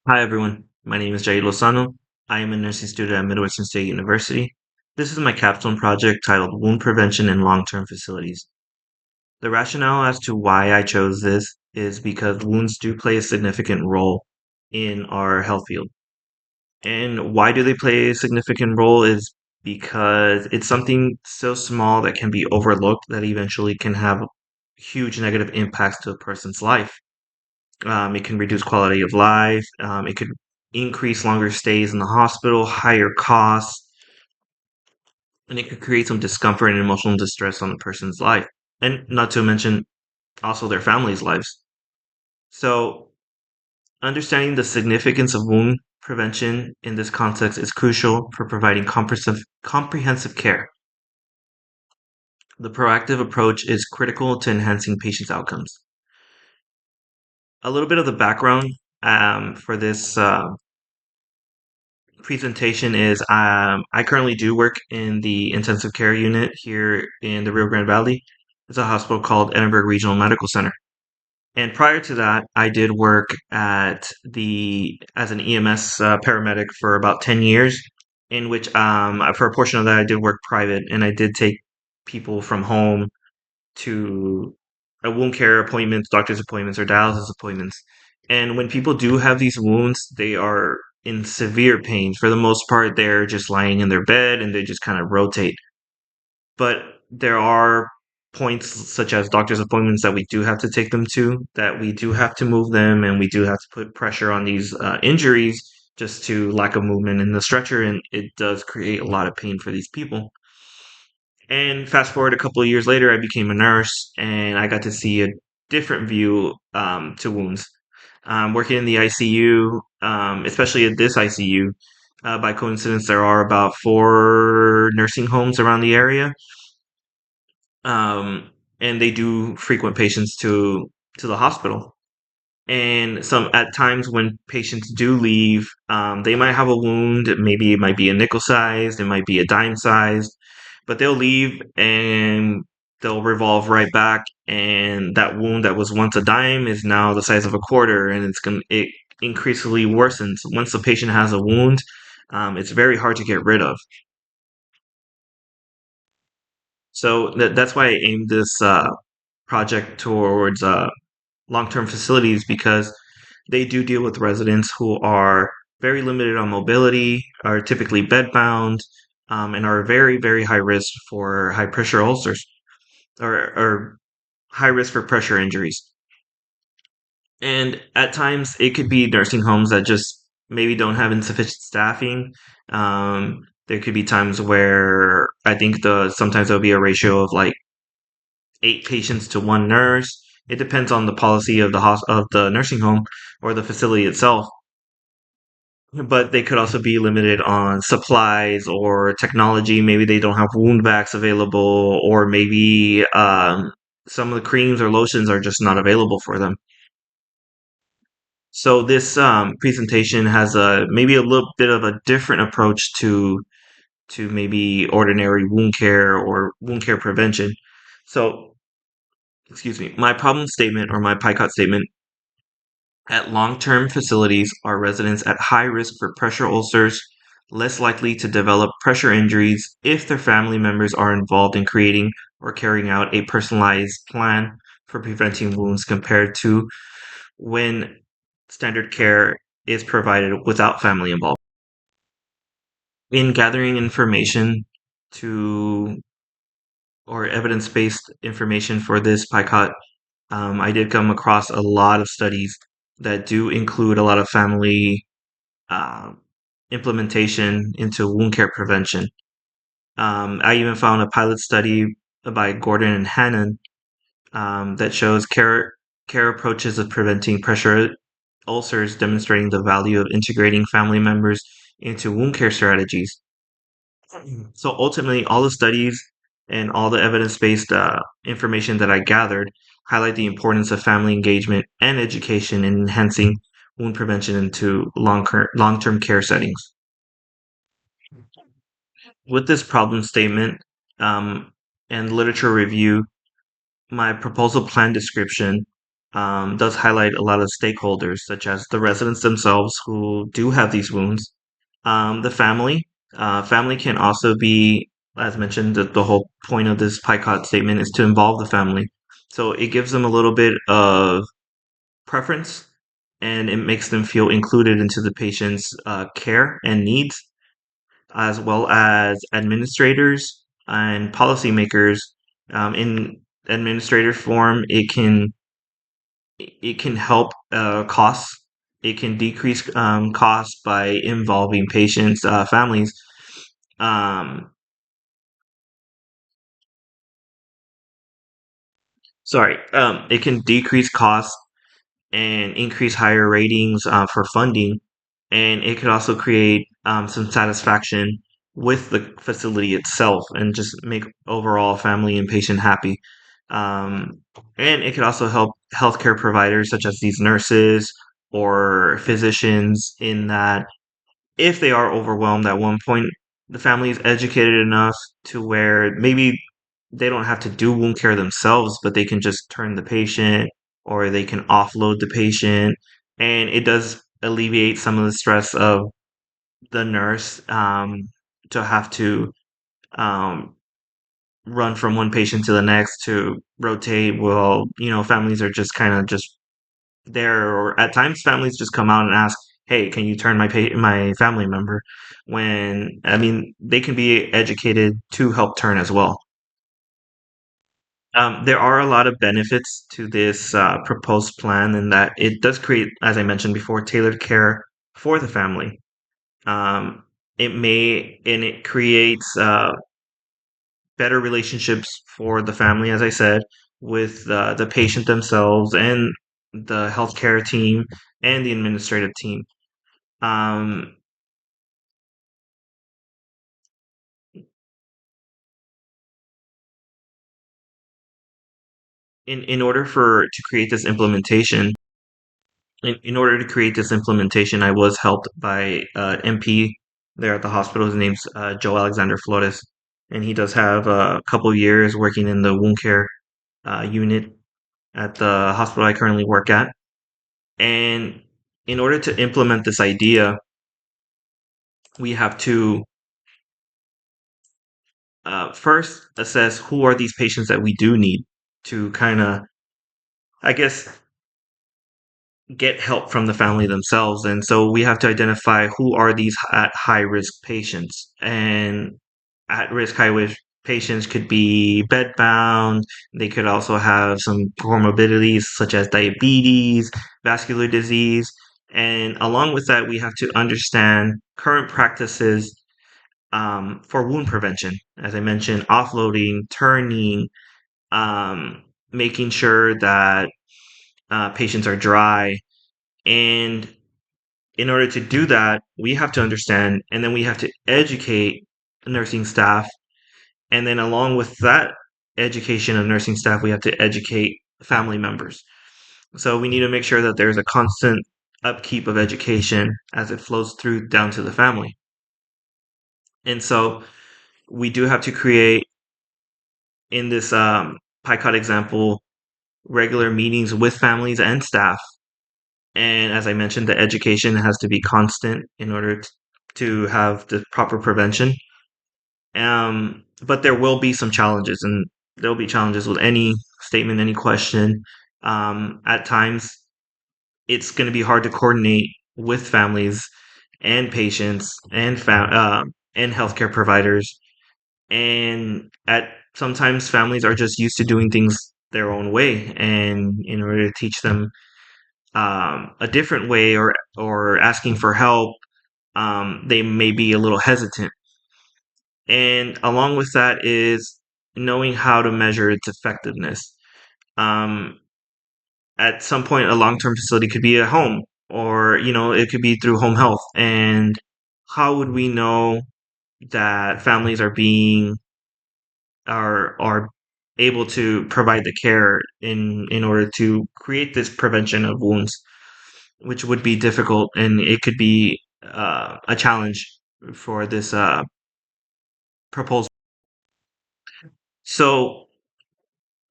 Hi everyone, my name is Jair Lozano. I am a nursing student at Midwestern State University. This is my capstone project titled Wound Prevention in Long-Term Facilities. The rationale as to why I chose this is because wounds do play a significant role in our health field. And why do they play a significant role is because it's something so small that can be overlooked that eventually can have huge negative impacts to a person's life. It can reduce quality of life. It could increase longer stays in the hospital, higher costs, and it could create some discomfort and emotional distress on the person's life. And not to mention also their families' lives. So, understanding the significance of wound prevention in this context is crucial for providing comprehensive care. The proactive approach is critical to enhancing patients' outcomes. A little bit of the background for this presentation is I currently do work in the intensive care unit here in the Rio Grande Valley. It's a hospital called Edinburgh Regional Medical Center. And prior to that, I did work at the as an EMS paramedic for about 10 years, in which for a portion of that I did work private and I did take people from home to wound care appointments, doctor's appointments, or dialysis appointments. And when people do have these wounds, they are in severe pain. For the most part, they're just lying in their bed and they just kind of rotate. But there are points such as doctor's appointments that we do have to take them to, that we do have to move them, and we do have to put pressure on these injuries just to lack of movement in the stretcher, and it does create a lot of pain for these people. And fast forward a couple of years later, I became a nurse and I got to see a different view to wounds. Working in the ICU, especially at this ICU, by coincidence, there are about four nursing homes around the area, um, and they do frequent patients to the hospital. And some at times when patients do leave, they might have a wound. Maybe it might be a nickel sized, it might be a dime sized, but they'll leave and they'll revolve right back. And that wound that was once a dime is now the size of a quarter, and it increasingly worsens. Once the patient has a wound, it's very hard to get rid of. So that's why I aimed this project towards long-term facilities because they do deal with residents who are very limited on mobility, are typically bedbound, and are very, very high risk for high pressure ulcers or high risk for pressure injuries. And at times, it could be nursing homes that just maybe don't have insufficient staffing. There could be times where I think the sometimes there'll be a ratio of like 8 patients to one nurse. It depends on the policy of of the nursing home or the facility itself. But they could also be limited on supplies or technology. Maybe they don't have wound vacs available, or maybe some of the creams or lotions are just not available for them. So this presentation has a maybe a little bit of a different approach to maybe ordinary wound care or wound care prevention. So, excuse me, my problem statement or my PICOT statement: at long-term facilities are residents at high risk for pressure ulcers, less likely to develop pressure injuries if their family members are involved in creating or carrying out a personalized plan for preventing wounds compared to when standard care is provided without family involvement. In gathering information to or evidence-based information for this PICOT, I did come across a lot of studies that do include a lot of family um, implementation into wound care prevention. I even found a pilot study by Gordon and Hannon that shows care approaches of preventing pressure ulcers, demonstrating the value of integrating family members into wound care strategies. So ultimately, all the studies and all the evidence-based information that I gathered highlight the importance of family engagement and education in enhancing wound prevention into long-term care settings. With this problem statement um, and literature review, my proposal plan description does highlight a lot of stakeholders, such as the residents themselves who do have these wounds, the family. Family can also be, as mentioned, the whole point of this PICOT statement is to involve the family. So it gives them a little bit of preference and it makes them feel included into the patient's care and needs, as well as administrators and policymakers. In administrator form, it can help costs. It can decrease costs by involving patients, families. Um, it can decrease costs and increase higher ratings for funding, and it could also create some satisfaction with the facility itself and just make overall family and patient happy. Um, and it could also help healthcare providers such as these nurses or physicians in that if they are overwhelmed at one point, the family is educated enough to where maybe they don't have to do wound care themselves, but they can just turn the patient or they can offload the patient. And it does alleviate some of the stress of the nurse to have to um, run from one patient to the next to rotate. Well, families are just kind of just there, or at times families just come out and ask, "Hey, can you turn my family member?" When I mean they can be educated to help turn as well. There are a lot of benefits to this proposed plan, in that it does create, as I mentioned before, tailored care for the family. Um, it creates better relationships for the family, as I said, with the patient themselves and the healthcare team and the administrative team. Um, in order for to create this implementation, in order to create this implementation, I was helped by MP there at the hospital. His name's Joe Alexander Flores, and he does have a couple years working in the wound care unit at the hospital I currently work at. And in order to implement this idea, we have to first assess who are these patients that we do need to kind of, I guess, get help from the family themselves. And so we have to identify who are these at high risk patients. And at risk, high risk patients could be bedbound. They could also have some comorbidities such as diabetes, vascular disease. And along with that, we have to understand current practices for wound prevention. As I mentioned, offloading, turning, making sure that patients are dry. And in order to do that, we have to understand and then we have to educate nursing staff. And then, along with that education of nursing staff, we have to educate family members. So, we need to make sure that there's a constant upkeep of education as it flows through down to the family. And so, we do have to create, in this PICOT example, regular meetings with families and staff. And as I mentioned, the education has to be constant in order to have the proper prevention. But there will be some challenges, and there will be challenges with any statement, any question. At times, it's going to be hard to coordinate with families and patients and healthcare providers. And at sometimes families are just used to doing things their own way, and in order to teach them a different way, or asking for help, they may be a little hesitant. And along with that is knowing how to measure its effectiveness. Um, at some point, a long-term facility could be at home, or it could be through home health. And how would we know that families are able to provide the care in order to create this prevention of wounds, which would be difficult, and it could be a challenge for this proposal. So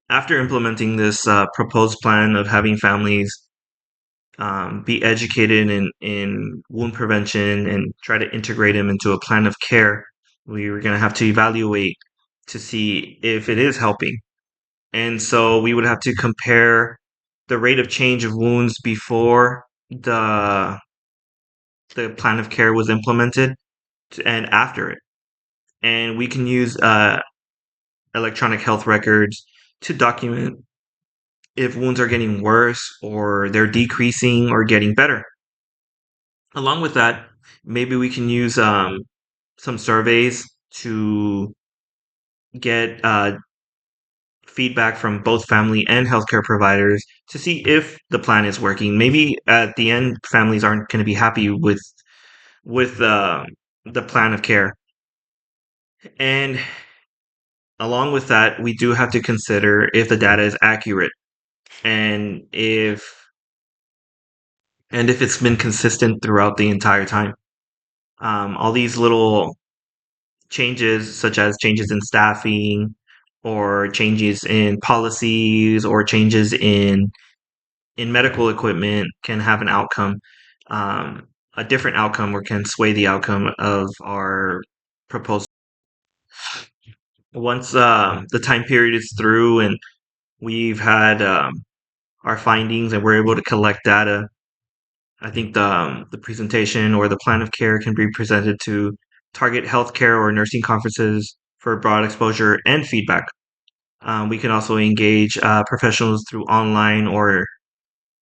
After implementing this proposed plan of having families be educated in wound prevention and try to integrate them into a plan of care, we were going to have to evaluate to see if it is helping. And so we would have to compare the rate of change of wounds before the plan of care was implemented and after it. And we can use electronic health records to document if wounds are getting worse or they're decreasing or getting better. Along with that, maybe we can use some surveys to get feedback from both family and healthcare providers to see if the plan is working. Maybe at the end, families aren't going to be happy with the plan of care. And along with that, we do have to consider if the data is accurate and if it's been consistent throughout the entire time. All these little changes, such as changes in staffing or changes in policies or changes in medical equipment, can have an outcome, a different outcome, or can sway the outcome of our proposal. Once the time period is through and we've had our findings and we're able to collect data, I think the presentation or the plan of care can be presented to target healthcare or nursing conferences for broad exposure and feedback. We can also engage professionals through online or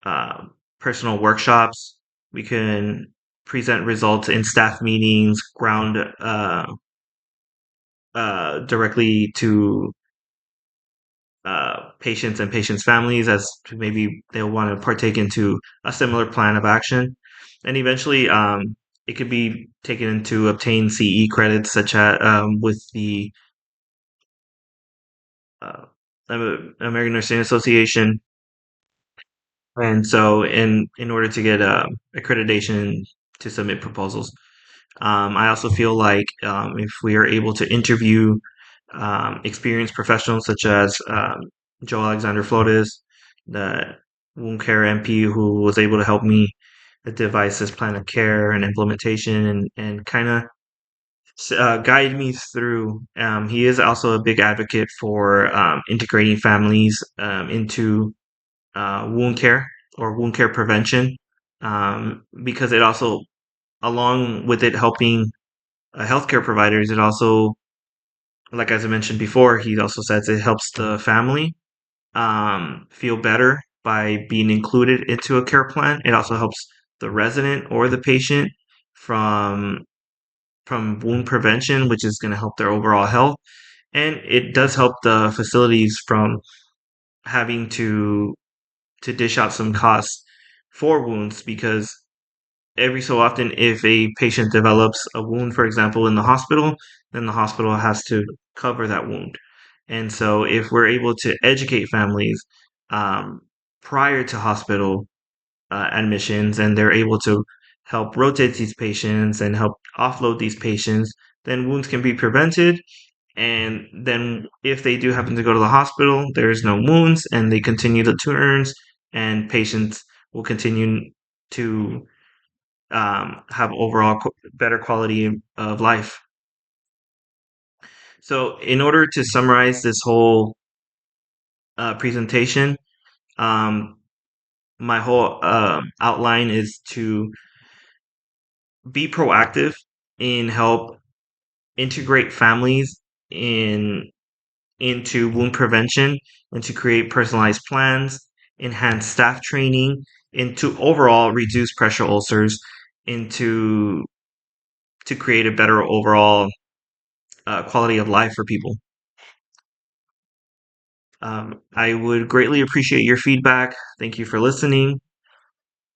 uh, personal workshops. We can present results in staff meetings, ground directly to patients and patients' families as to maybe they'll want to partake into a similar plan of action. And eventually, it could be taken to obtain CE credits, such as with the uh, American Nursing Association. And so, in order to get accreditation to submit proposals, I also feel like if we are able to interview experienced professionals such as Joe Alexander Flores, the wound care MP who was able to help me devise this plan of care and implementation and kind of guide me through. He is also a big advocate for integrating families into wound care or wound care prevention because it also, along with it helping healthcare providers, it also, like as I mentioned before, he also says it helps the family feel better by being included into a care plan. It also helps the resident or the patient from wound prevention, which is going to help their overall health, and it does help the facilities from having to dish out some costs for wounds because every so often, if a patient develops a wound, for example, in the hospital, then the hospital has to cover that wound. And so, if we're able to educate families um, prior to hospital admissions and they're able to help rotate these patients and help offload these patients, then wounds can be prevented. And then, if they do happen to go to the hospital, there's no wounds and they continue the turns, and patients will continue to have overall better quality of life. So, in order to summarize this whole presentation, um, my whole outline is to be proactive in help integrate families in into wound prevention and to create personalized plans, enhance staff training, and to overall reduce pressure ulcers, into to create a better overall quality of life for people. I would greatly appreciate your feedback. Thank you for listening.